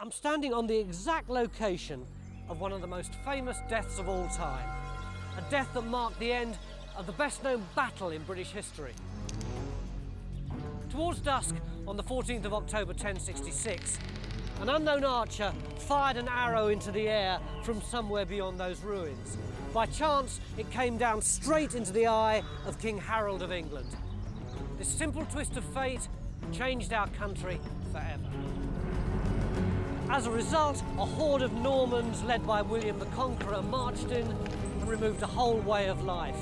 I'm standing on the exact location of one of the most famous deaths of all time, a death that marked the end of the best-known battle in British history. Towards dusk on the 14th of October 1066, an unknown archer fired an arrow into the air from somewhere beyond those ruins. By chance, it came down straight into the eye of King Harold of England. This simple twist of fate changed our country forever. As a result, a horde of Normans led by William the Conqueror marched in and removed a whole way of life.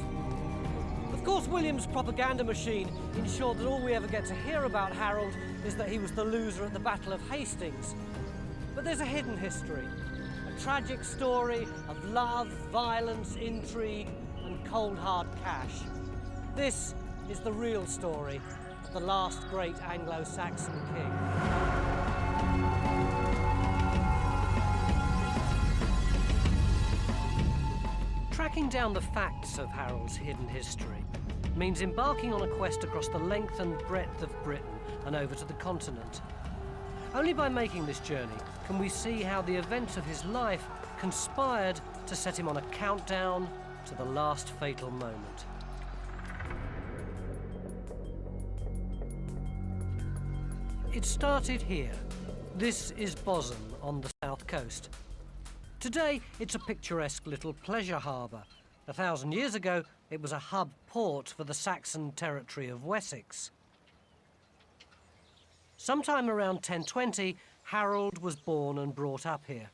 Of course, William's propaganda machine ensured that all we ever get to hear about Harold is that he was the loser at the Battle of Hastings. But there's a hidden history, a tragic story of love, violence, intrigue, and cold hard cash. This is the real story of the last great Anglo Saxon king. Tracking down the facts of Harold's hidden history means embarking on a quest across the length and breadth of Britain and over to the continent. Only by making this journey can we see how the events of his life conspired to set him on a countdown to the last fatal moment. It started here. This is Bozen on the south coast. Today, it's a picturesque little pleasure harbour. 1,000 years ago, it was a hub port for the Saxon territory of Wessex. Sometime around 1020, Harold was born and brought up here.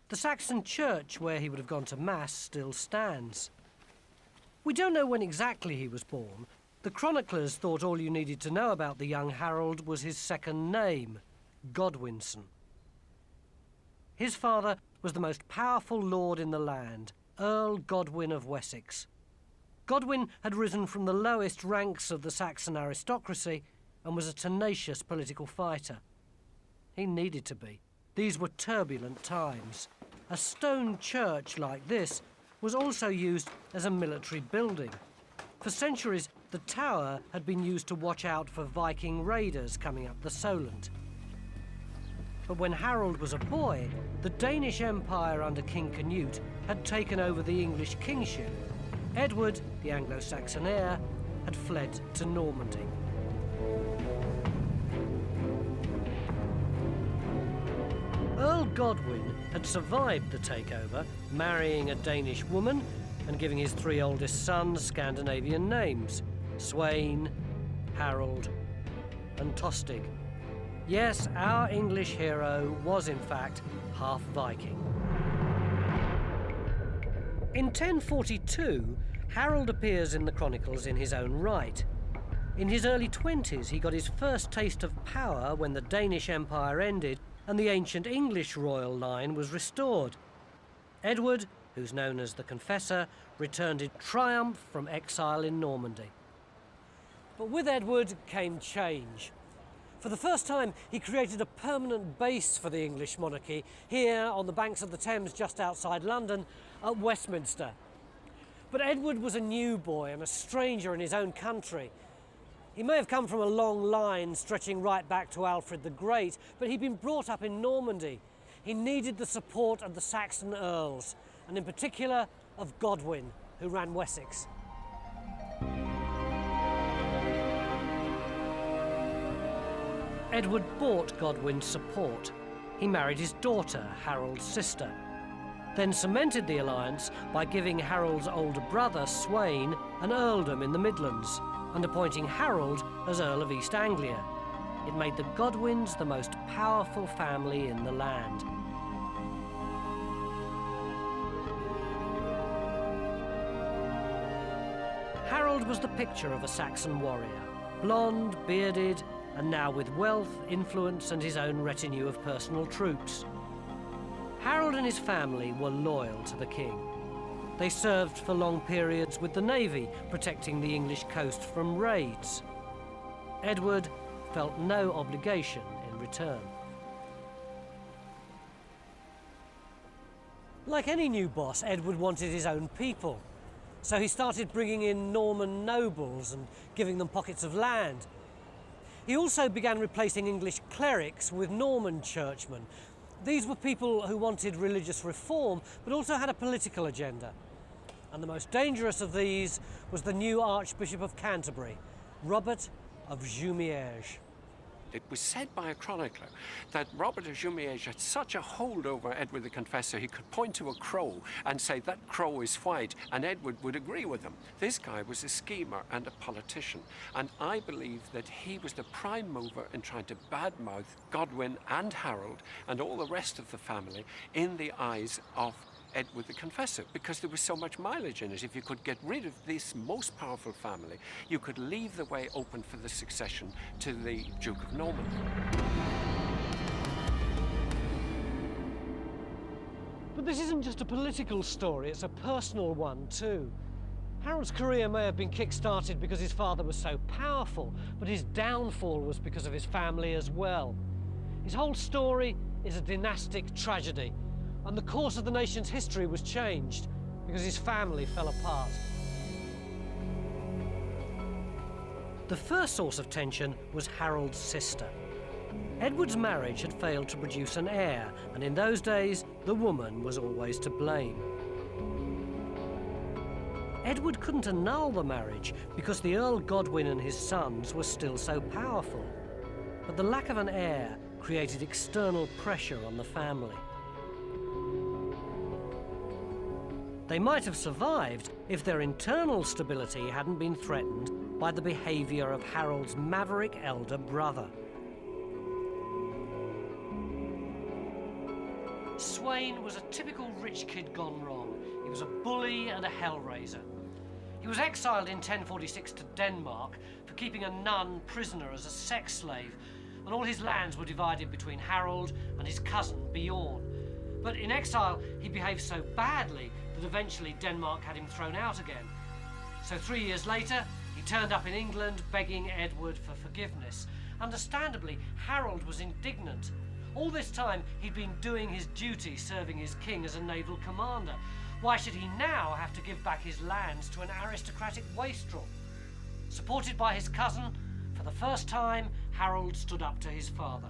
The Saxon church where he would have gone to Mass still stands. We don't know when exactly he was born. The chroniclers thought all you needed to know about the young Harold was his second name, Godwinson. His father was the most powerful lord in the land, Earl Godwin of Wessex. Godwin had risen from the lowest ranks of the Saxon aristocracy and was a tenacious political fighter. He needed to be. These were turbulent times. A stone church like this was also used as a military building. For centuries, the tower had been used to watch out for Viking raiders coming up the Solent. But when Harold was a boy, the Danish Empire under King Canute had taken over the English kingship. Edward, the Anglo Saxon heir, had fled to Normandy. Earl Godwin had survived the takeover, marrying a Danish woman and giving his 3 oldest sons Scandinavian names: Sweyn, Harold, and Tostig. Yes, our English hero was in fact half Viking. In 1042, Harold appears in the chronicles in his own right. In his early 20s, he got his first taste of power when the Danish Empire ended and the ancient English royal line was restored. Edward, who's known as the Confessor, returned in triumph from exile in Normandy. But with Edward came change. For the first time, he created a permanent base for the English monarchy here on the banks of the Thames just outside London at Westminster. But Edward was a new boy and a stranger in his own country. He may have come from a long line stretching right back to Alfred the Great, but he'd been brought up in Normandy. He needed the support of the Saxon earls, and in particular of Godwin, who ran Wessex. Edward bought Godwin's support. He married his daughter, Harold's sister, then cemented the alliance by giving Harold's older brother, Sweyn, an earldom in the Midlands and appointing Harold as Earl of East Anglia. It made the Godwins the most powerful family in the land. Harold was the picture of a Saxon warrior, blonde, bearded, and now with wealth, influence, and his own retinue of personal troops. Harold and his family were loyal to the king. They served for long periods with the navy, protecting the English coast from raids. Edward felt no obligation in return. Like any new boss, Edward wanted his own people. So he started bringing in Norman nobles and giving them pockets of land. He also began replacing English clerics with Norman churchmen. These were people who wanted religious reform, but also had a political agenda. And the most dangerous of these was the new Archbishop of Canterbury, Robert of Jumièges. It was said by a chronicler that Robert of Jumièges had such a hold over Edward the Confessor, he could point to a crow and say, "That crow is white," and Edward would agree with him. This guy was a schemer and a politician, and I believe that he was the prime mover in trying to badmouth Godwin and Harold and all the rest of the family in the eyes of Edward the Confessor, because there was so much mileage in it. If you could get rid of this most powerful family, you could leave the way open for the succession to the Duke of Normandy. But this isn't just a political story, it's a personal one too. Harold's career may have been kick-started because his father was so powerful, but his downfall was because of his family as well. His whole story is a dynastic tragedy, and the course of the nation's history was changed because his family fell apart. The first source of tension was Harold's sister. Edward's marriage had failed to produce an heir, and in those days, the woman was always to blame. Edward couldn't annul the marriage because the Earl Godwin and his sons were still so powerful. But the lack of an heir created external pressure on the family. They might have survived if their internal stability hadn't been threatened by the behaviour of Harold's maverick elder brother. Sweyn was a typical rich kid gone wrong. He was a bully and a hellraiser. He was exiled in 1046 to Denmark for keeping a nun prisoner as a sex slave, and all his lands were divided between Harold and his cousin Bjorn. But in exile, he behaved so badly that eventually Denmark had him thrown out again. So 3 years later, he turned up in England begging Edward for forgiveness. Understandably, Harold was indignant. All this time, he'd been doing his duty serving his king as a naval commander. Why should he now have to give back his lands to an aristocratic wastrel? Supported by his cousin, for the first time, Harold stood up to his father.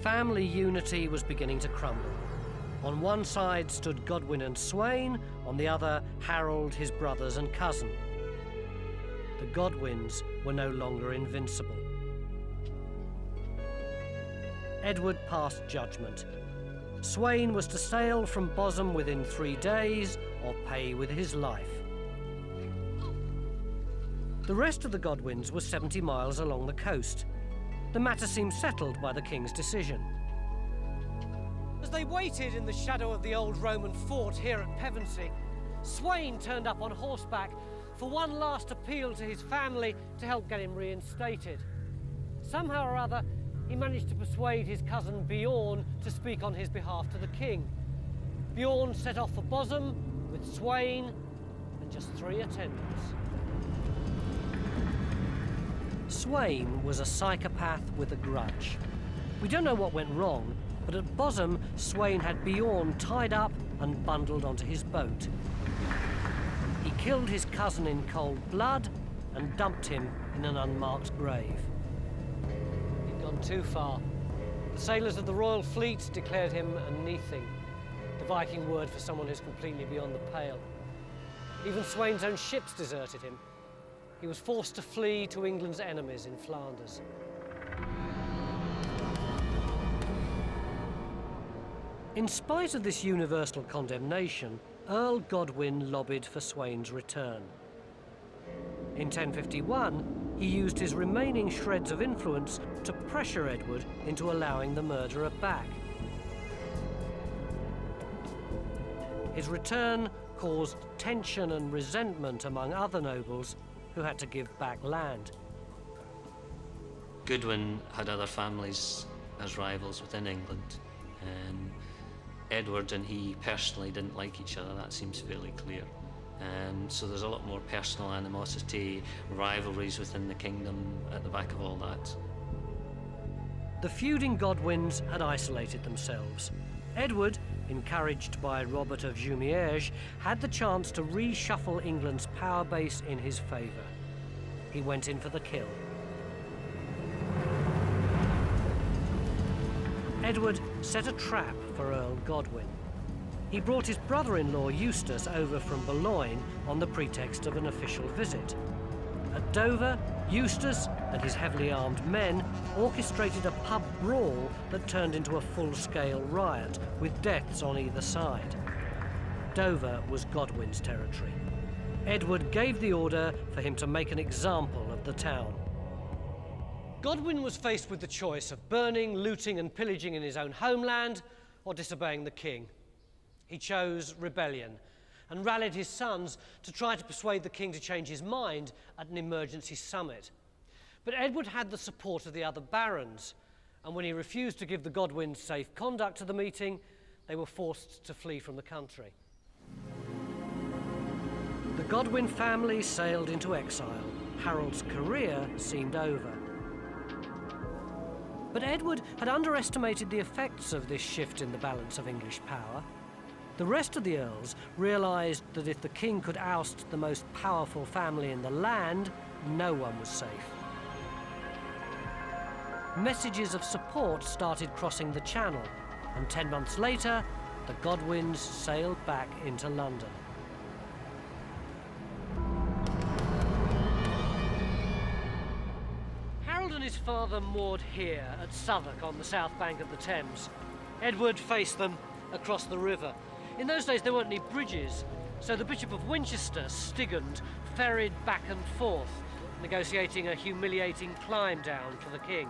Family unity was beginning to crumble. On one side stood Godwin and Sweyn, on the other, Harold, his brothers and cousin. The Godwins were no longer invincible. Edward passed judgment. Sweyn was to sail from Bosom within 3 days or pay with his life. The rest of the Godwins were 70 miles along the coast. The matter seemed settled by the king's decision. As they waited in the shadow of the old Roman fort here at Pevensey, Sweyn turned up on horseback for one last appeal to his family to help get him reinstated. Somehow or other, he managed to persuade his cousin Bjorn to speak on his behalf to the king. Bjorn set off for Bosom with Sweyn and just 3 attendants. Sweyn was a psychopath with a grudge. We don't know what went wrong, but at Bosom, Sweyn had Bjorn tied up and bundled onto his boat. He killed his cousin in cold blood and dumped him in an unmarked grave. He'd gone too far. The sailors of the Royal Fleet declared him a Nithing, the Viking word for someone who's completely beyond the pale. Even Sweyn's own ships deserted him. He was forced to flee to England's enemies in Flanders. In spite of this universal condemnation, Earl Godwin lobbied for Sweyn's return. In 1051, he used his remaining shreds of influence to pressure Edward into allowing the murderer back. His return caused tension and resentment among other nobles who had to give back land. Godwin had other families as rivals within England, and Edward and he personally didn't like each other. That seems fairly clear. So there's a lot more personal animosity, rivalries within the kingdom at the back of all that. The feuding Godwins had isolated themselves. Edward, encouraged by Robert of Jumièges, had the chance to reshuffle England's power base in his favour. he went in for the kill. Edward set a trap for Earl Godwin. He brought his brother-in-law Eustace over from Boulogne on the pretext of an official visit. At Dover, Eustace and his heavily armed men orchestrated a pub brawl that turned into a full-scale riot, with deaths on either side. Dover was Godwin's territory. Edward gave the order for him to make an example of the town. Godwin was faced with the choice of burning, looting and pillaging in his own homeland or disobeying the king. He chose rebellion and rallied his sons to try to persuade the king to change his mind at an emergency summit. But Edward had the support of the other barons, and when he refused to give the Godwins safe conduct to the meeting, they were forced to flee from the country. The Godwin family sailed into exile. Harold's career seemed over. But Edward had underestimated the effects of this shift in the balance of English power. The rest of the earls realised that if the king could oust the most powerful family in the land, no one was safe. Messages of support started crossing the Channel, and 10 months later, the Godwins sailed back into London. Harold and his father moored here at Southwark on the south bank of the Thames. Edward faced them across the river. In those days there weren't any bridges, so the Bishop of Winchester, Stigand, ferried back and forth, negotiating a humiliating climb down for the king.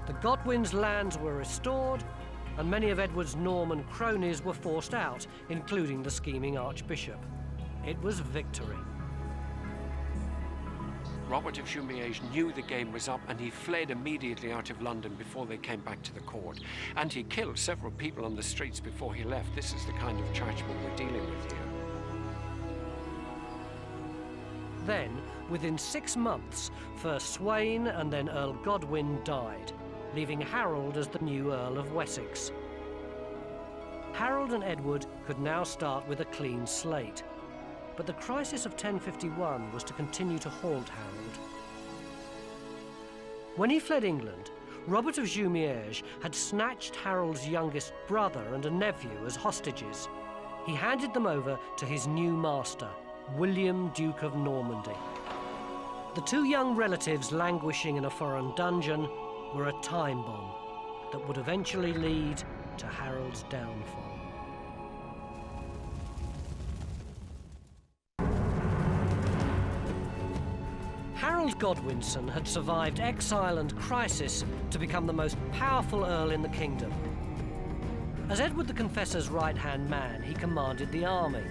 The Godwins' lands were restored, and many of Edward's Norman cronies were forced out, including the scheming archbishop. It was victory. Robert of Jumièges knew the game was up, and he fled immediately out of London before they came back to the court. And he killed several people on the streets before he left. This is the kind of churchman we're dealing with here. Then, within 6 months, first Sweyn and then Earl Godwin died, leaving Harold as the new Earl of Wessex. Harold and Edward could now start with a clean slate. But the crisis of 1051 was to continue to haunt Harold. When he fled England, Robert of Jumièges had snatched Harold's youngest brother and a nephew as hostages. He handed them over to his new master, William, Duke of Normandy. The two young relatives languishing in a foreign dungeon were a time bomb that would eventually lead to Harold's downfall. Harold Godwinson had survived exile and crisis to become the most powerful earl in the kingdom. As Edward the Confessor's right-hand man, he commanded the army.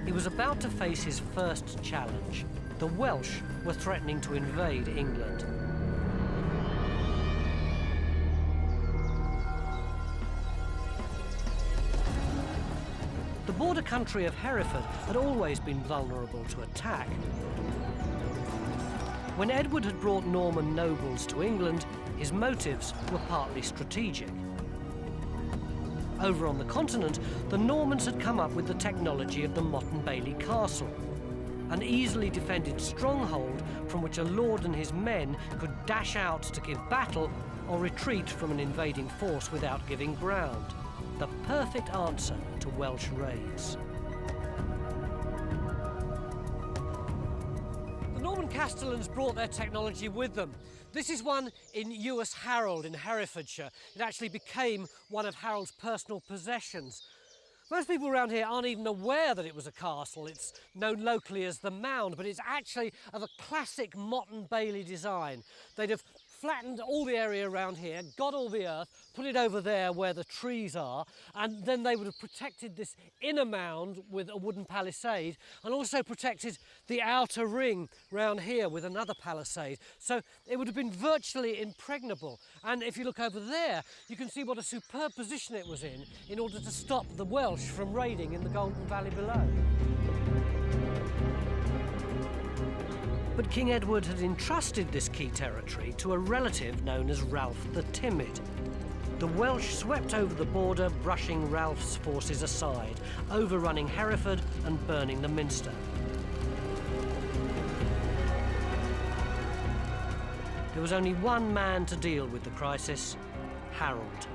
He was about to face his first challenge. The Welsh were threatening to invade England. The border country of Hereford had always been vulnerable to attack. When Edward had brought Norman nobles to England, his motives were partly strategic. Over on the continent, the Normans had come up with the technology of the Motte and Bailey Castle, an easily defended stronghold from which a lord and his men could dash out to give battle or retreat from an invading force without giving ground. The perfect answer to Welsh raids. The Norman castellans brought their technology with them. This is one in Ewes Harold in Herefordshire. It actually became one of Harold's personal possessions. Most people around here aren't even aware that it was a castle. It's known locally as the Mound, but it's actually of a classic Motte and Bailey design. They'd have flattened all the area around here, got all the earth, put it over there where the trees are, and then they would have protected this inner mound with a wooden palisade and also protected the outer ring round here with another palisade. So it would have been virtually impregnable. And if you look over there, you can see what a superb position it was in order to stop the Welsh from raiding in the Golden Valley below. But King Edward had entrusted this key territory to a relative known as Ralph the Timid. The Welsh swept over the border, brushing Ralph's forces aside, overrunning Hereford and burning the Minster. There was only one man to deal with the crisis: Harold.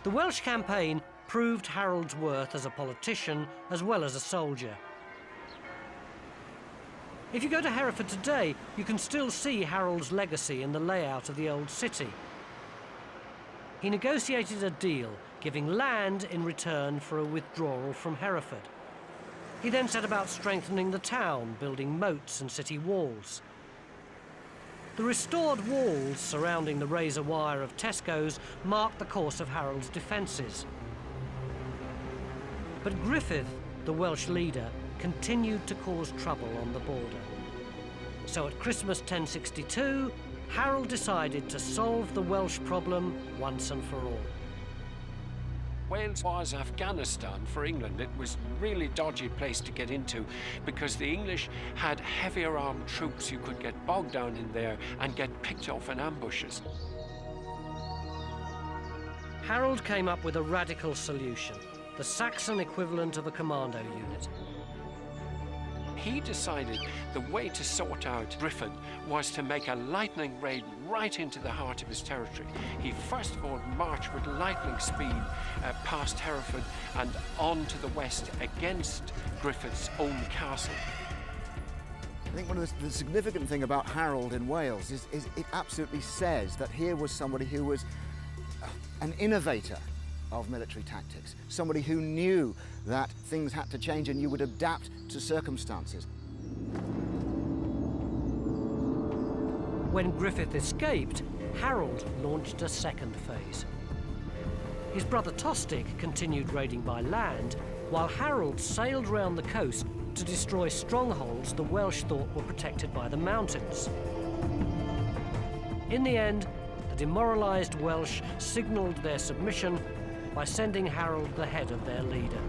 The Welsh campaign proved Harold's worth as a politician as well as a soldier. If you go to Hereford today, you can still see Harold's legacy in the layout of the old city. He negotiated a deal, giving land in return for a withdrawal from Hereford. He then set about strengthening the town, building moats and city walls. The restored walls surrounding the razor wire of Tesco's marked the course of Harold's defences. But Griffith, the Welsh leader, continued to cause trouble on the border. So at Christmas 1062, Harold decided to solve the Welsh problem once and for all. Wales was Afghanistan for England. It was a really dodgy place to get into because the English had heavier armed troops who could get bogged down in there and get picked off in ambushes. Harold came up with a radical solution, the Saxon equivalent of a commando unit. He decided the way to sort out Griffith was to make a lightning raid right into the heart of his territory. He first of all marched with lightning speed past Hereford and on to the west against Griffith's own castle. I think one of the significant thing about Harold in Wales is it absolutely says that here was somebody who was an innovator of military tactics, somebody who knew that things had to change and you would adapt to circumstances. When Griffith escaped, Harold launched a second phase. His brother Tostig continued raiding by land, while Harold sailed round the coast to destroy strongholds the Welsh thought were protected by the mountains. In the end, the demoralised Welsh signalled their submission by sending Harold the head of their leader.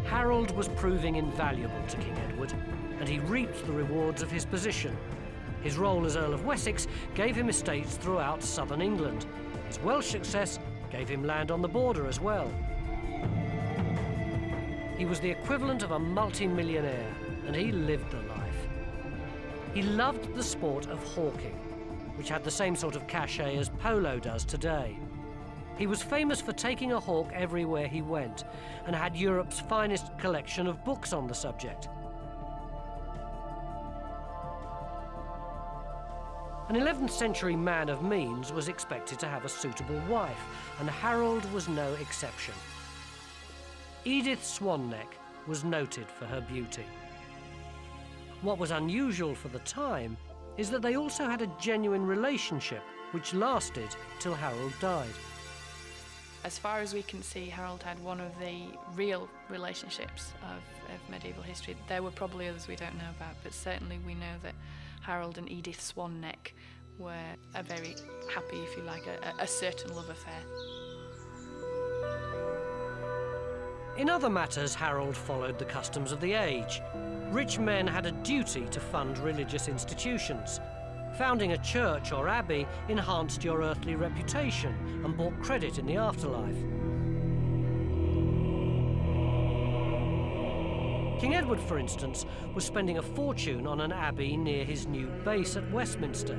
Harold was proving invaluable to King Edward, and he reaped the rewards of his position. His role as Earl of Wessex gave him estates throughout southern England. His Welsh success gave him land on the border as well. He was the equivalent of a multi-millionaire, and he lived the life. He loved the sport of hawking, which had the same sort of cachet as polo does today. He was famous for taking a hawk everywhere he went, and had Europe's finest collection of books on the subject. An 11th century man of means was expected to have a suitable wife, and Harold was no exception. Edith Swanneck was noted for her beauty. What was unusual for the time is that they also had a genuine relationship which lasted till Harold died. As far as we can see, Harold had one of the real relationships of medieval history. There were probably others we don't know about, but certainly we know that Harold and Edith Swanneck were a very happy, if you like, a certain love affair. In other matters, Harold followed the customs of the age. Rich men had a duty to fund religious institutions. Founding a church or abbey enhanced your earthly reputation and brought credit in the afterlife. King Edward, for instance, was spending a fortune on an abbey near his new base at Westminster.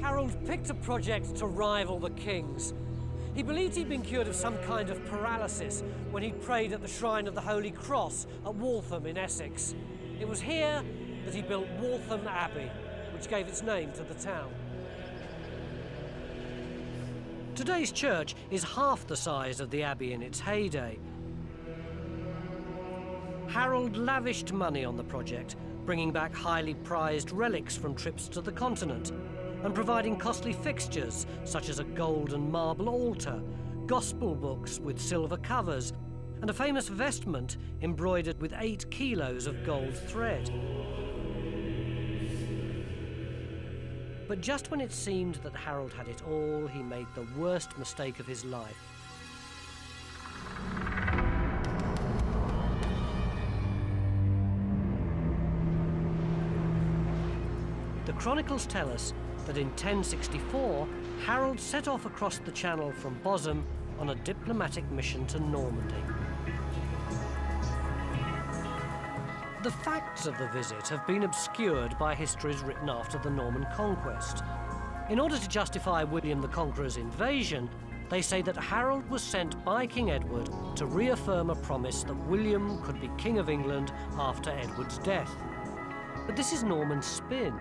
Harold picked a project to rival the king's. He believed he'd been cured of some kind of paralysis when he prayed at the shrine of the Holy Cross at Waltham in Essex. It was here that he built Waltham Abbey, which gave its name to the town. Today's church is half the size of the abbey in its heyday. Harold lavished money on the project, bringing back highly prized relics from trips to the continent, and providing costly fixtures such as a gold and marble altar, gospel books with silver covers, and a famous vestment embroidered with 8 kilos of gold thread. But just when it seemed that Harold had it all, he made the worst mistake of his life. The chronicles tell us that in 1064, Harold set off across the Channel from Bosham on a diplomatic mission to Normandy. The facts of the visit have been obscured by histories written after the Norman conquest. In order to justify William the Conqueror's invasion, they say that Harold was sent by King Edward to reaffirm a promise that William could be King of England after Edward's death. But this is Norman spin.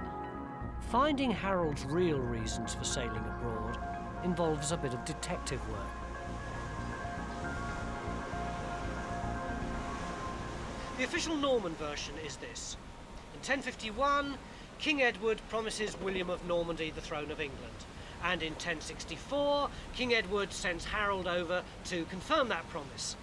Finding Harold's real reasons for sailing abroad involves a bit of detective work. The official Norman version is this. In 1051, King Edward promises William of Normandy the throne of England. And in 1064, King Edward sends Harold over to confirm that promise.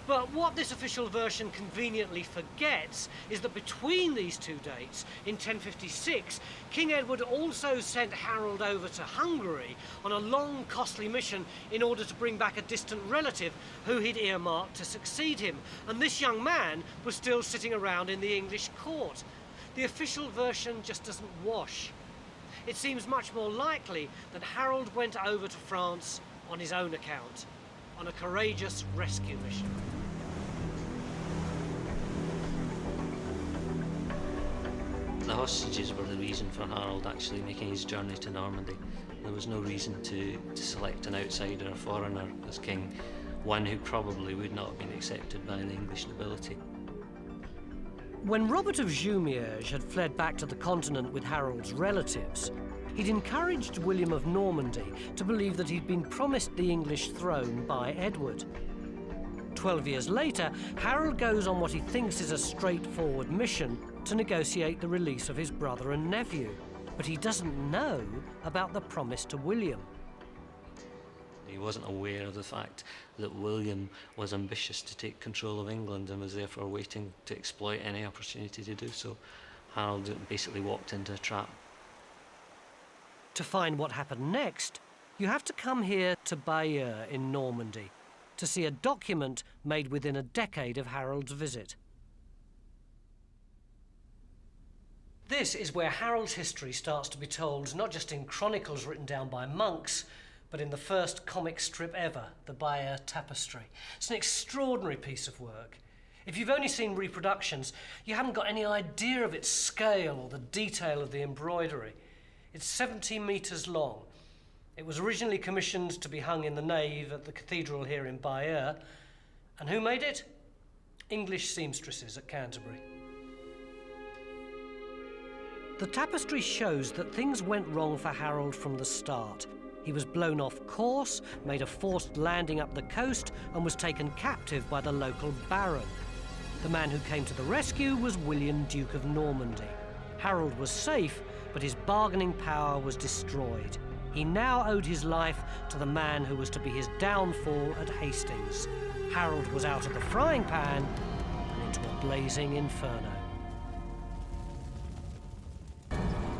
But what this official version conveniently forgets is that between these two dates, in 1056, King Edward also sent Harold over to Hungary on a long, costly mission in order to bring back a distant relative who he'd earmarked to succeed him. And this young man was still sitting around in the English court. The official version just doesn't wash. It seems much more likely that Harold went over to France on his own account, on a courageous rescue mission. The hostages were the reason for Harold actually making his journey to Normandy. There was no reason to select an outsider, a foreigner, as king, one who probably would not have been accepted by the English nobility. When Robert of Jumièges had fled back to the continent with Harold's relatives, he'd encouraged William of Normandy to believe that he'd been promised the English throne by Edward. 12 years later, Harold goes on what he thinks is a straightforward mission to negotiate the release of his brother and nephew, but he doesn't know about the promise to William. He wasn't aware of the fact that William was ambitious to take control of England and was therefore waiting to exploit any opportunity to do so. Harold basically walked into a trap. To find what happened next, you have to come here to Bayeux in Normandy to see a document made within a decade of Harold's visit. This is where Harold's history starts to be told, not just in chronicles written down by monks, but in the first comic strip ever, the Bayeux Tapestry. It's an extraordinary piece of work. If you've only seen reproductions, you haven't got any idea of its scale or the detail of the embroidery. It's 70 metres long. It was originally commissioned to be hung in the nave at the cathedral here in Bayeux. And who made it? English seamstresses at Canterbury. The tapestry shows that things went wrong for Harold from the start. He was blown off course, made a forced landing up the coast, and was taken captive by the local baron. The man who came to the rescue was William, Duke of Normandy. Harold was safe, but his bargaining power was destroyed. He now owed his life to the man who was to be his downfall at Hastings. Harold was out of the frying pan and into a blazing inferno.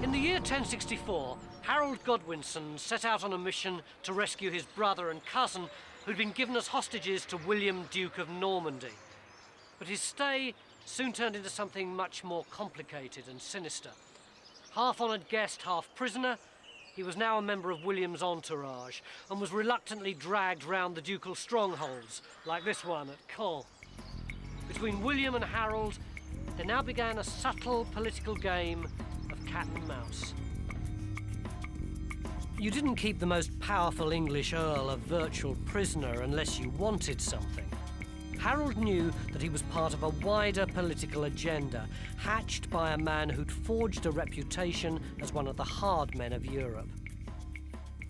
In the year 1064, Harold Godwinson set out on a mission to rescue his brother and cousin who'd been given as hostages to William, Duke of Normandy. But his stay soon turned into something much more complicated and sinister. Half-honoured guest, half prisoner, he was now a member of William's entourage and was reluctantly dragged round the ducal strongholds, like this one at Caen. Between William and Harold, there now began a subtle political game of cat and mouse. You didn't keep the most powerful English earl a virtual prisoner unless you wanted something. Harold knew that he was part of a wider political agenda, hatched by a man who'd forged a reputation as one of the hard men of Europe.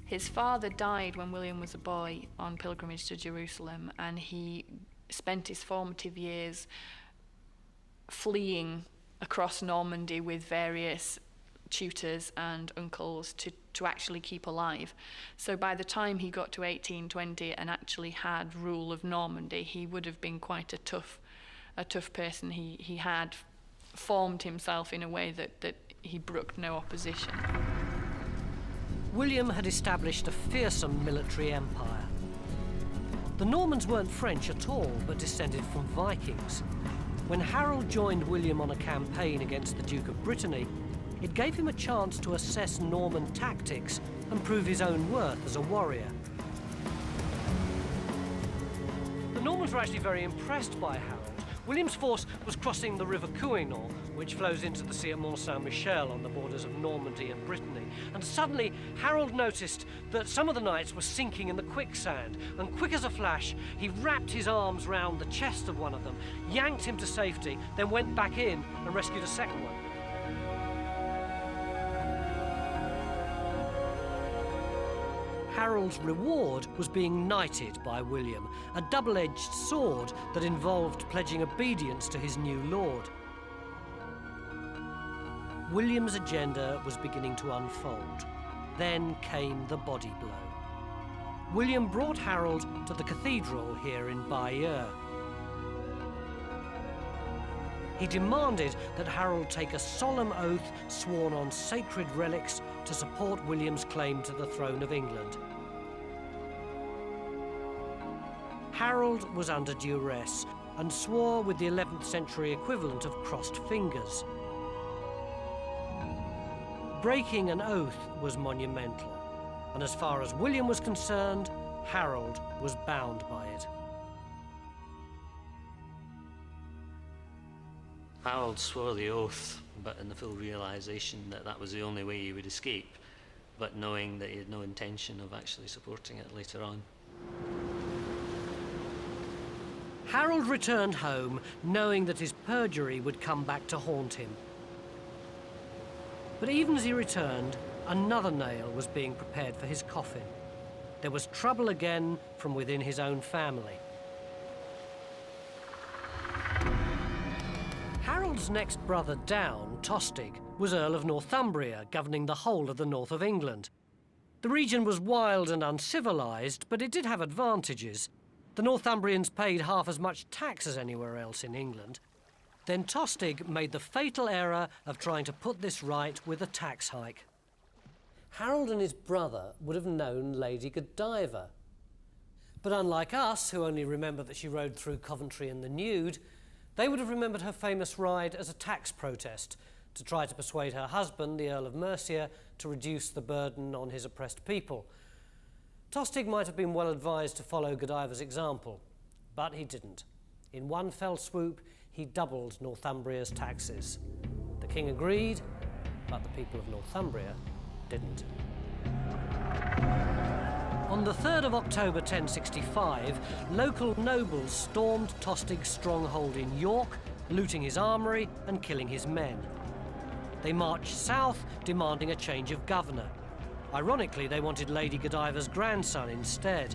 His father died when William was a boy on pilgrimage to Jerusalem, and he spent his formative years fleeing across Normandy with various tutors and uncles to actually keep alive. So by the time he got to 1820 and actually had rule of Normandy, he would have been quite a tough person. He had formed himself in a way that he brooked no opposition. William had established a fearsome military empire. The Normans weren't French at all, but descended from Vikings. When Harold joined William on a campaign against the Duke of Brittany, it gave him a chance to assess Norman tactics and prove his own worth as a warrior. Normans were actually very impressed by Harold. William's force was crossing the River Couesnon, which flows into the sea at Mont Saint-Michel on the borders of Normandy and Brittany. And suddenly, Harold noticed that some of the knights were sinking in the quicksand. And quick as a flash, he wrapped his arms round the chest of one of them, yanked him to safety, then went back in and rescued a second one. Harold's reward was being knighted by William, a double-edged sword that involved pledging obedience to his new lord. William's agenda was beginning to unfold. Then came the body blow. William brought Harold to the cathedral here in Bayeux. He demanded that Harold take a solemn oath sworn on sacred relics to support William's claim to the throne of England. Harold was under duress and swore with the 11th century equivalent of crossed fingers. Breaking an oath was monumental, and as far as William was concerned, Harold was bound by it. Harold swore the oath, but in the full realisation that that was the only way he would escape, but knowing that he had no intention of actually supporting it later on. Harold returned home knowing that his perjury would come back to haunt him. But even as he returned, another nail was being prepared for his coffin. There was trouble again from within his own family. Harold's next brother down, Tostig, was Earl of Northumbria, governing the whole of the north of England. The region was wild and uncivilised, but it did have advantages. The Northumbrians paid half as much tax as anywhere else in England. Then Tostig made the fatal error of trying to put this right with a tax hike. Harold and his brother would have known Lady Godiva. But unlike us, who only remember that she rode through Coventry in the nude, they would have remembered her famous ride as a tax protest to try to persuade her husband, the Earl of Mercia, to reduce the burden on his oppressed people. Tostig might have been well advised to follow Godiva's example, but he didn't. In one fell swoop, he doubled Northumbria's taxes. The king agreed, but the people of Northumbria didn't. On the 3rd of October 1065, local nobles stormed Tostig's stronghold in York, looting his armoury and killing his men. They marched south, demanding a change of governor. Ironically, they wanted Lady Godiva's grandson instead.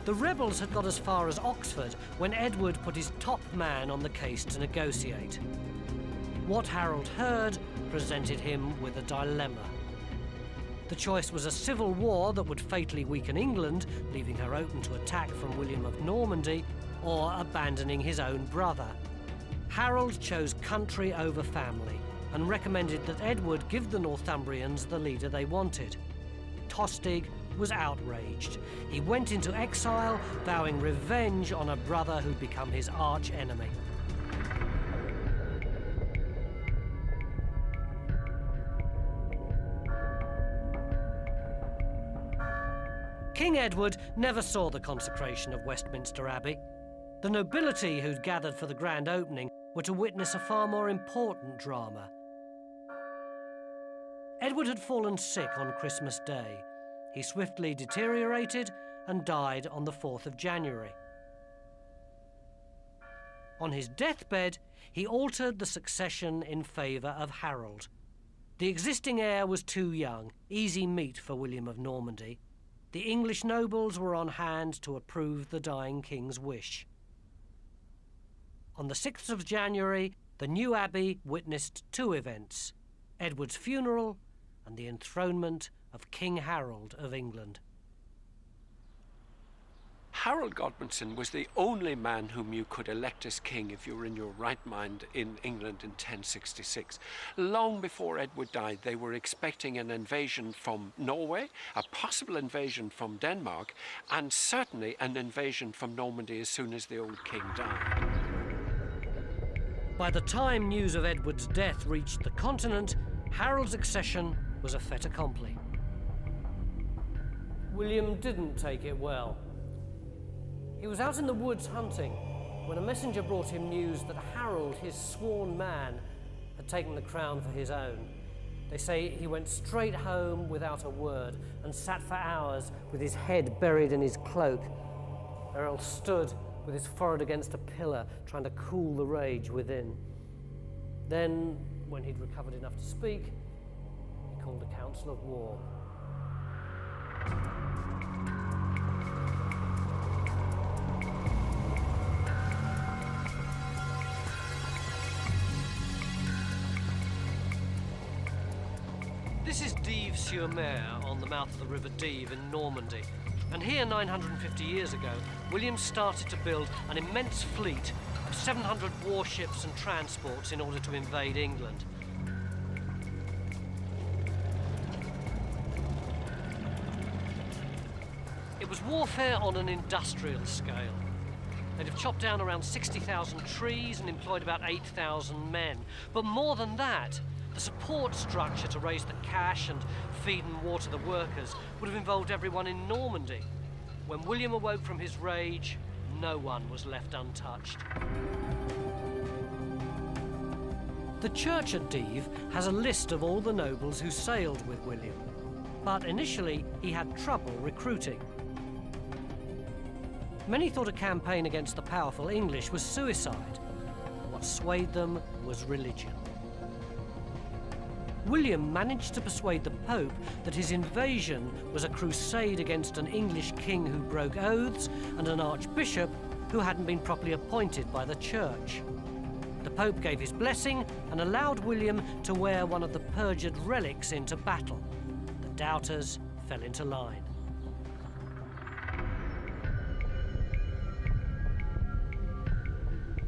The rebels had got as far as Oxford when Edward put his top man on the case to negotiate. What Harold heard presented him with a dilemma. The choice was a civil war that would fatally weaken England, leaving her open to attack from William of Normandy, or abandoning his own brother. Harold chose country over family and recommended that Edward give the Northumbrians the leader they wanted. Tostig was outraged. He went into exile, vowing revenge on a brother who'd become his arch-enemy. King Edward never saw the consecration of Westminster Abbey. The nobility who'd gathered for the grand opening were to witness a far more important drama. Edward had fallen sick on Christmas Day. He swiftly deteriorated and died on the 4th of January. On his deathbed, he altered the succession in favour of Harold. The existing heir was too young, easy meat for William of Normandy. The English nobles were on hand to approve the dying king's wish. On the 6th of January, the new abbey witnessed two events: Edward's funeral and the enthronement of King Harold of England. Harold Godwinson was the only man whom you could elect as king if you were in your right mind in England in 1066. Long before Edward died, they were expecting an invasion from Norway, a possible invasion from Denmark, and certainly an invasion from Normandy as soon as the old king died. By the time news of Edward's death reached the continent, Harold's accession was a fait accompli. William didn't take it well. He was out in the woods hunting when a messenger brought him news that Harold, his sworn man, had taken the crown for his own. They say he went straight home without a word and sat for hours with his head buried in his cloak. Errol stood with his forehead against a pillar, trying to cool the rage within. Then, when he'd recovered enough to speak, he called a council of war. This is Dives-sur-Mer on the mouth of the River Dives in Normandy. And here, 950 years ago, William started to build an immense fleet of 700 warships and transports in order to invade England. It was warfare on an industrial scale. They'd have chopped down around 60,000 trees and employed about 8,000 men. But more than that, the support structure to raise the cash and feed and water the workers would have involved everyone in Normandy. When William awoke from his rage, no one was left untouched. The church at Dives has a list of all the nobles who sailed with William, but initially he had trouble recruiting. Many thought a campaign against the powerful English was suicide. What swayed them was religion. William managed to persuade the Pope that his invasion was a crusade against an English king who broke oaths and an archbishop who hadn't been properly appointed by the church. The Pope gave his blessing and allowed William to wear one of the perjured relics into battle. The doubters fell into line.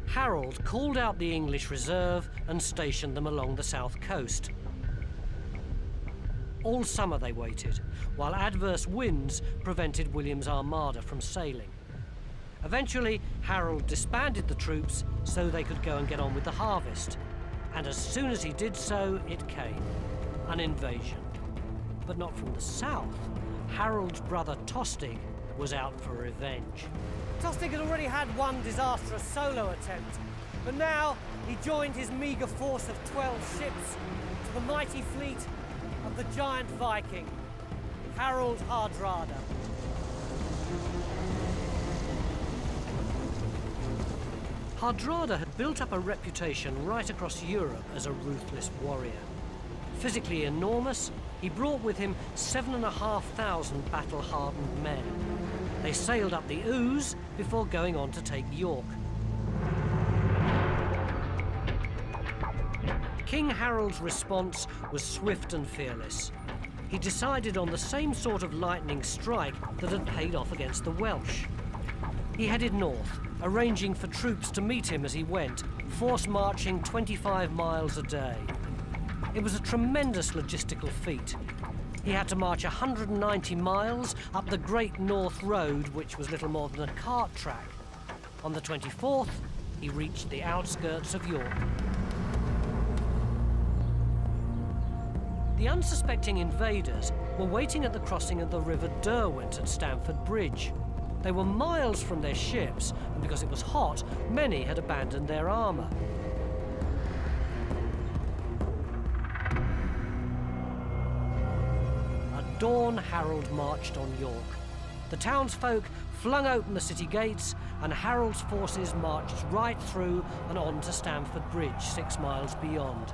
Harold called out the English reserve and stationed them along the south coast. All summer they waited, while adverse winds prevented William's armada from sailing. Eventually, Harold disbanded the troops so they could go and get on with the harvest. And as soon as he did so, it came. An invasion. But not from the south. Harold's brother Tostig was out for revenge. Tostig had already had one disastrous solo attempt, but now he joined his meagre force of 12 ships to the mighty fleet of the giant Viking, Harold Hardrada. Hardrada had built up a reputation right across Europe as a ruthless warrior. Physically enormous, he brought with him 7,500 battle-hardened men. They sailed up the Ouse before going on to take York. King Harold's response was swift and fearless. He decided on the same sort of lightning strike that had paid off against the Welsh. He headed north, arranging for troops to meet him as he went, force marching 25 miles a day. It was a tremendous logistical feat. He had to march 190 miles up the Great North Road, which was little more than a cart track. On the 24th, he reached the outskirts of York. The unsuspecting invaders were waiting at the crossing of the River Derwent at Stamford Bridge. They were miles from their ships, and because it was hot, many had abandoned their armour. At dawn, Harold marched on York. The townsfolk flung open the city gates, and Harold's forces marched right through and on to Stamford Bridge, 6 miles beyond.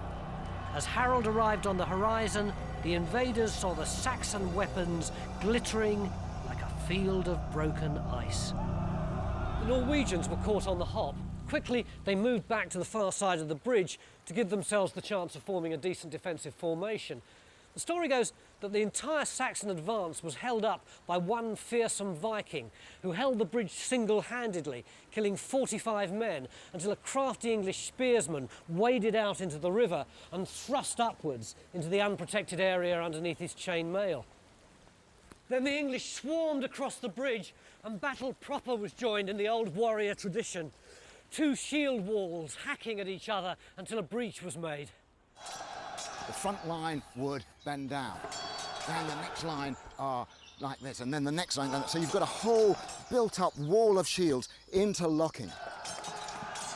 As Harold arrived on the horizon, the invaders saw the Saxon weapons glittering like a field of broken ice. The Norwegians were caught on the hop. Quickly, they moved back to the far side of the bridge to give themselves the chance of forming a decent defensive formation. The story goes that the entire Saxon advance was held up by one fearsome Viking who held the bridge single-handedly, killing 45 men until a crafty English spearsman waded out into the river and thrust upwards into the unprotected area underneath his chain mail. Then the English swarmed across the bridge and battle proper was joined in the old warrior tradition. 2 shield walls hacking at each other until a breach was made. The front line would bend down. Then the next line are like this, and then the next line, so you've got a whole built-up wall of shields interlocking.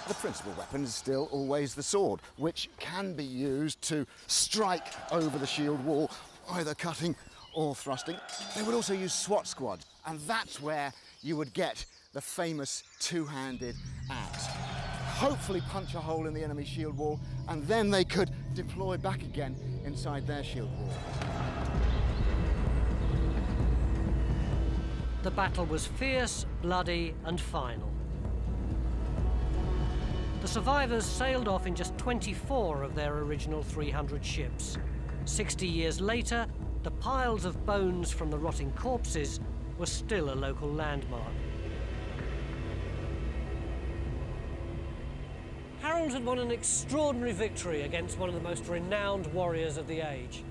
The principal weapon is still always the sword, which can be used to strike over the shield wall, either cutting or thrusting. They would also use SWAT squads, and that's where you would get the famous two-handed axe. Hopefully punch a hole in the enemy shield wall, and then they could deploy back again inside their shield wall. The battle was fierce, bloody, and final. The survivors sailed off in just 24 of their original 300 ships. 60 years later, the piles of bones from the rotting corpses were still a local landmark. Harold had won an extraordinary victory against one of the most renowned warriors of the age.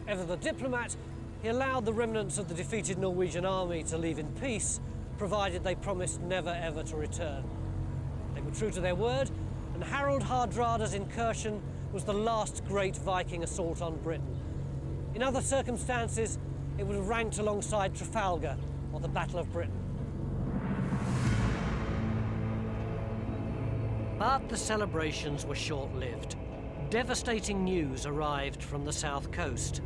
Ever the diplomat, he allowed the remnants of the defeated Norwegian army to leave in peace, provided they promised never ever to return. They were true to their word, and Harold Hardrada's incursion was the last great Viking assault on Britain. In other circumstances, it would have ranked alongside Trafalgar or the Battle of Britain. But the celebrations were short-lived. Devastating news arrived from the south coast.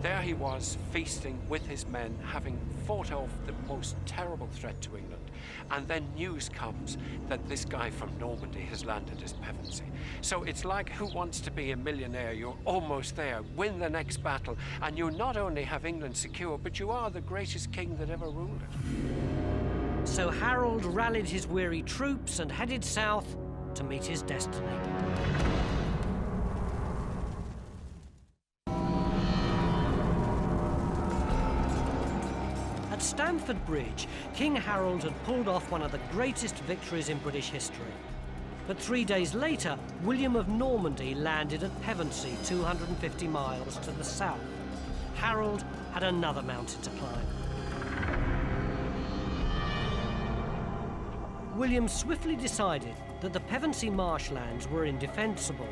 There he was, feasting with his men, having fought off the most terrible threat to England. And then news comes that this guy from Normandy has landed as Pevensey. So it's like Who Wants to Be a Millionaire? You're almost there, win the next battle, and you not only have England secure, but you are the greatest king that ever ruled it. So Harold rallied his weary troops and headed south to meet his destiny. At Stamford Bridge, King Harold had pulled off one of the greatest victories in British history. But 3 days later, William of Normandy landed at Pevensey, 250 miles to the south. Harold had another mountain to climb. William swiftly decided that the Pevensey marshlands were indefensible.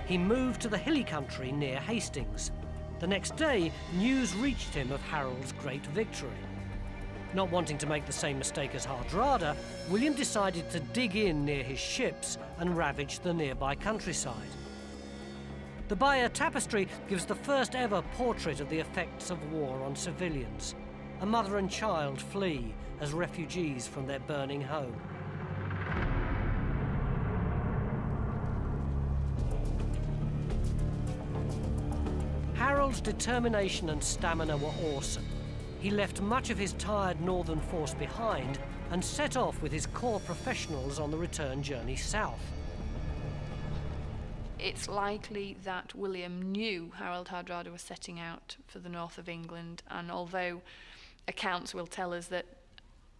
He moved to the hilly country near Hastings. The next day, news reached him of Harold's great victory. Not wanting to make the same mistake as Hardrada, William decided to dig in near his ships and ravage the nearby countryside. The Bayeux Tapestry gives the first ever portrait of the effects of war on civilians. A mother and child flee as refugees from their burning home. Harold's determination and stamina were awesome. He left much of his tired northern force behind and set off with his corps professionals on the return journey south. It's likely that William knew Harold Hardrada was setting out for the north of England, and although accounts will tell us that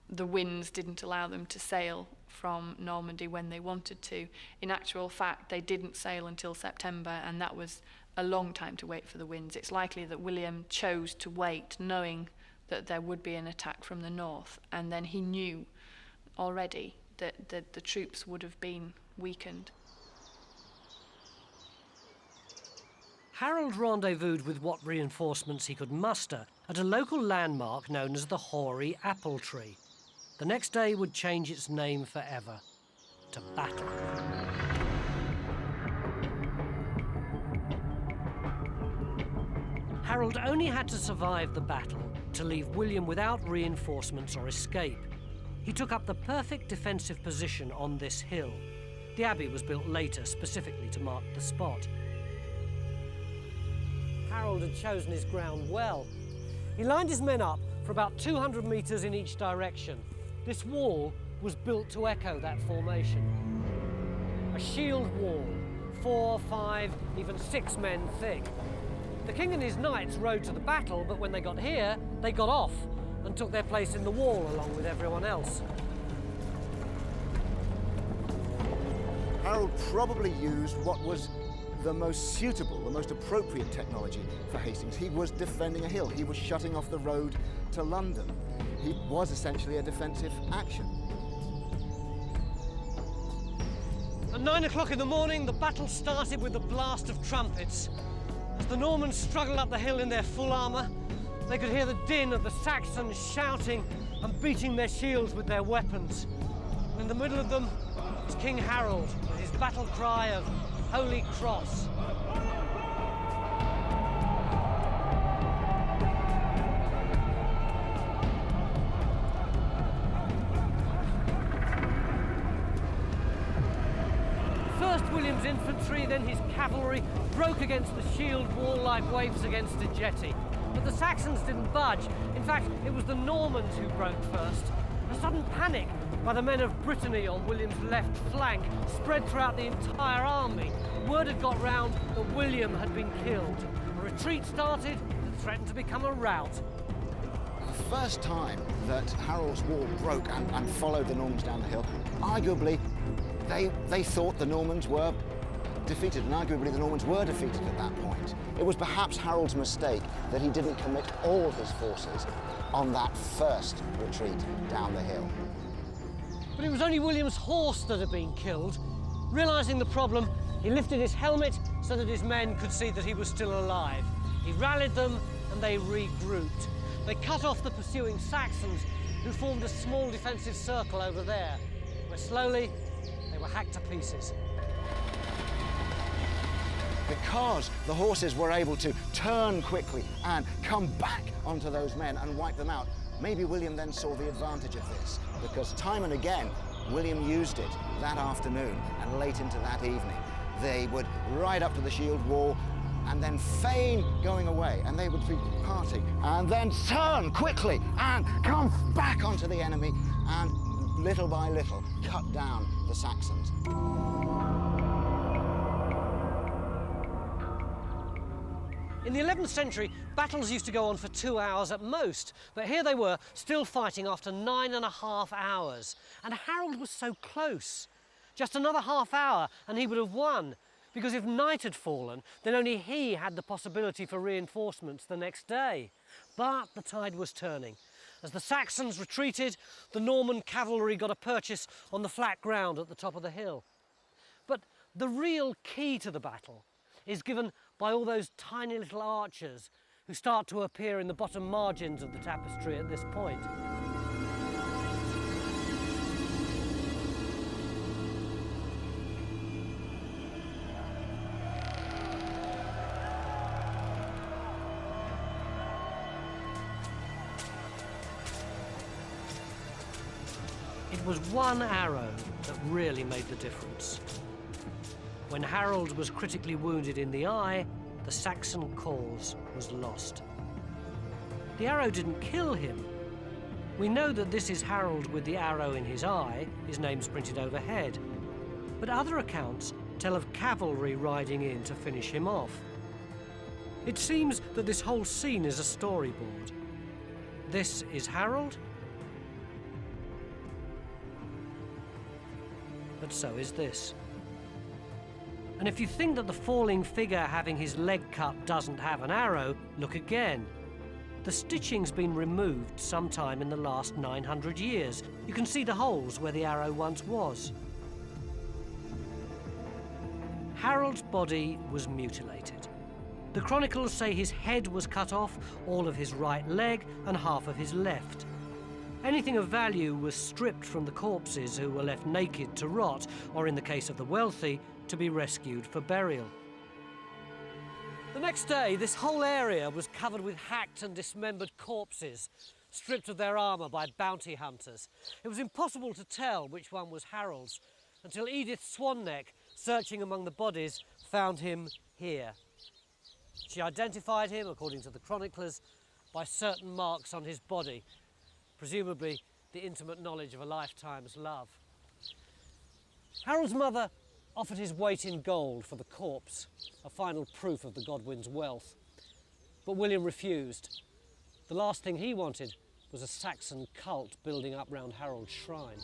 the winds didn't allow them to sail from Normandy when they wanted to, in actual fact they didn't sail until September, and that was a long time to wait for the winds. It's likely that William chose to wait, knowing that there would be an attack from the north, and then he knew already that the troops would have been weakened. Harold rendezvoused with what reinforcements he could muster at a local landmark known as the Hoary Apple Tree. The next day would change its name forever to Battle. Harold only had to survive the battle to leave William without reinforcements or escape. He took up the perfect defensive position on this hill. The abbey was built later specifically to mark the spot. Harold had chosen his ground well. He lined his men up for about 200 metres in each direction. This wall was built to echo that formation. A shield wall, 4, 5, even 6 men thick. The king and his knights rode to the battle, but when they got here, they got off and took their place in the wall along with everyone else. Harold probably used what was the most suitable, the most appropriate technology for Hastings. He was defending a hill. He was shutting off the road to London. He was essentially a defensive action. At 9 o'clock in the morning, the battle started with the blast of trumpets. As the Normans struggled up the hill in their full armour, They could hear the din of the Saxons shouting and beating their shields with their weapons. And in the middle of them was King Harold with his battle cry of Holy Cross. First William's infantry, then his cavalry, broke against the shield wall like waves against a jetty. But the Saxons didn't budge. In fact, it was the Normans who broke first. A sudden panic by the men of Brittany on William's left flank spread throughout the entire army. Word had got round that William had been killed. A retreat started that threatened to become a rout. The first time that Harold's war broke and followed the Normans down the hill, arguably they thought the Normans were defeated, and arguably the Normans were defeated at that point. It was perhaps Harold's mistake that he didn't commit all his forces on that first retreat down the hill. But it was only William's horse that had been killed. Realising the problem, he lifted his helmet so that his men could see that he was still alive. He rallied them and they regrouped. They cut off the pursuing Saxons, who formed a small defensive circle over there, where slowly they were hacked to pieces. Because the horses were able to turn quickly and come back onto those men and wipe them out, maybe William then saw the advantage of this, because time and again, William used it that afternoon and late into that evening. They would ride up to the shield wall and then feign going away, and they would be parting, and then turn quickly and come back onto the enemy and little by little cut down the Saxons. In the 11th century, battles used to go on for 2 hours at most, but here they were, still fighting after 9.5 hours. And Harold was so close. Just another half hour and he would have won, because if night had fallen, then only he had the possibility for reinforcements the next day. But the tide was turning. As the Saxons retreated, the Norman cavalry got a purchase on the flat ground at the top of the hill. But the real key to the battle is given by all those tiny little archers who start to appear in the bottom margins of the tapestry at this point. It was one arrow that really made the difference. When Harold was critically wounded in the eye, the Saxon cause was lost. The arrow didn't kill him. We know that this is Harold with the arrow in his eye, his name's printed overhead. But other accounts tell of cavalry riding in to finish him off. It seems that this whole scene is a storyboard. This is Harold, but so is this. And if you think that the falling figure having his leg cut doesn't have an arrow, look again. The stitching's been removed sometime in the last 900 years. You can see the holes where the arrow once was. Harold's body was mutilated. The chronicles say his head was cut off, all of his right leg and half of his left. Anything of value was stripped from the corpses, who were left naked to rot, or in the case of the wealthy, to be rescued for burial. The next day, this whole area was covered with hacked and dismembered corpses, stripped of their armour by bounty hunters. It was impossible to tell which one was Harold's, until Edith Swanneck, searching among the bodies, found him here. She identified him, according to the chroniclers, by certain marks on his body, presumably the intimate knowledge of a lifetime's love. Harold's mother offered his weight in gold for the corpse, a final proof of the Godwin's wealth. But William refused. The last thing he wanted was a Saxon cult building up round Harold's shrine.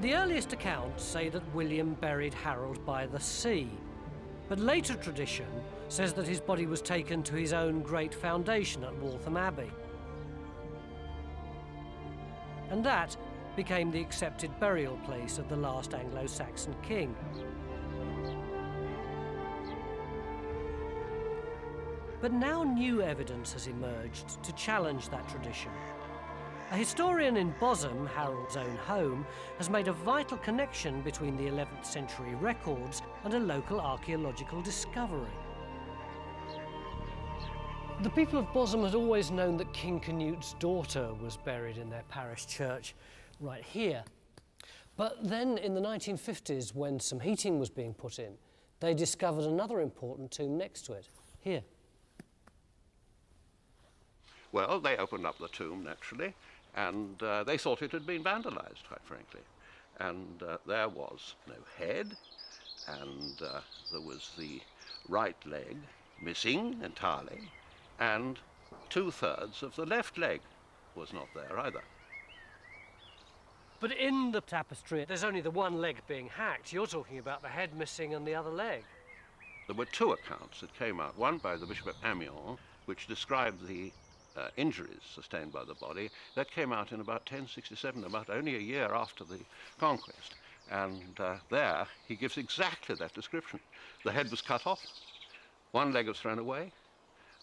The earliest accounts say that William buried Harold by the sea, but later tradition says that his body was taken to his own great foundation at Waltham Abbey. And that became the accepted burial place of the last Anglo Saxon king. But now new evidence has emerged to challenge that tradition. A historian in Bosham, Harold's own home, has made a vital connection between the 11th century records and a local archaeological discovery. The people of Bosham had always known that King Canute's daughter was buried in their parish church right here. But then in the 1950s, when some heating was being put in, they discovered another important tomb next to it, here. Well, they opened up the tomb, naturally, and they thought it had been vandalized, quite frankly. And there was no head, and there was the right leg missing entirely, and 2/3 of the left leg was not there either. But in the tapestry, there's only the one leg being hacked. You're talking about the head missing and the other leg. There were two accounts that came out, one by the Bishop of Amiens, which described the injuries sustained by the body. That came out in about 1067, about only a year after the conquest. And there he gives exactly that description. The head was cut off, one leg was thrown away,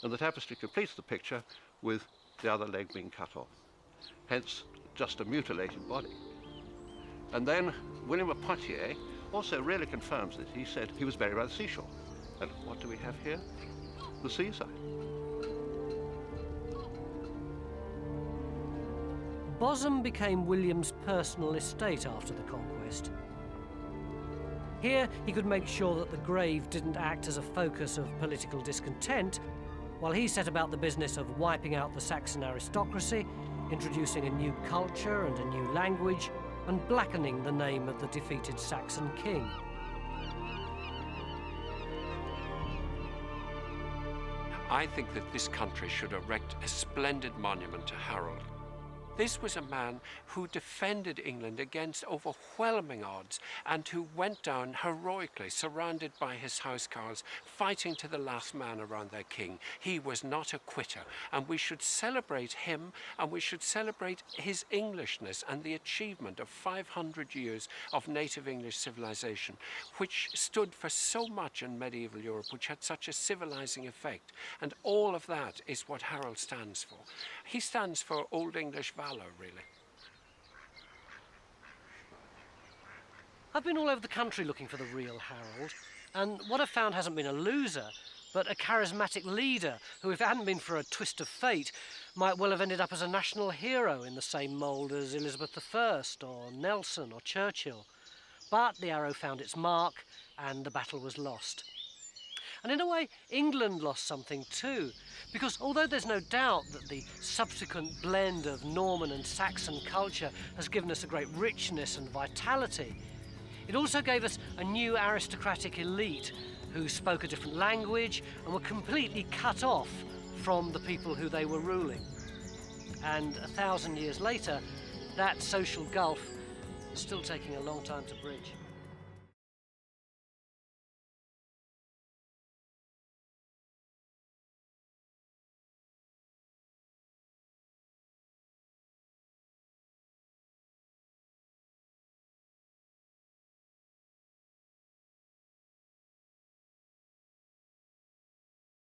and the tapestry completes the picture with the other leg being cut off. Hence, just a mutilated body. And then William of Poitiers also really confirms this. He said he was buried by the seashore. And what do we have here? The seaside. Bosham became William's personal estate after the conquest. Here he could make sure that the grave didn't act as a focus of political discontent, while he set about the business of wiping out the Saxon aristocracy, introducing a new culture and a new language, and blackening the name of the defeated Saxon king. I think that this country should erect a splendid monument to Harold. This was a man who defended England against overwhelming odds and who went down heroically, surrounded by his housecarls, fighting to the last man around their king. He was not a quitter, and we should celebrate him, and we should celebrate his Englishness and the achievement of 500 years of native English civilization, which stood for so much in medieval Europe, which had such a civilizing effect. And all of that is what Harold stands for. He stands for Old English valor, really. I've been all over the country looking for the real Harold, and what I've found hasn't been a loser, but a charismatic leader who, if it hadn't been for a twist of fate, might well have ended up as a national hero in the same mould as Elizabeth I or Nelson or Churchill. But the arrow found its mark and the battle was lost. And in a way, England lost something too, because although there's no doubt that the subsequent blend of Norman and Saxon culture has given us a great richness and vitality, it also gave us a new aristocratic elite who spoke a different language and were completely cut off from the people who they were ruling. And 1,000 years later, that social gulf is still taking a long time to bridge.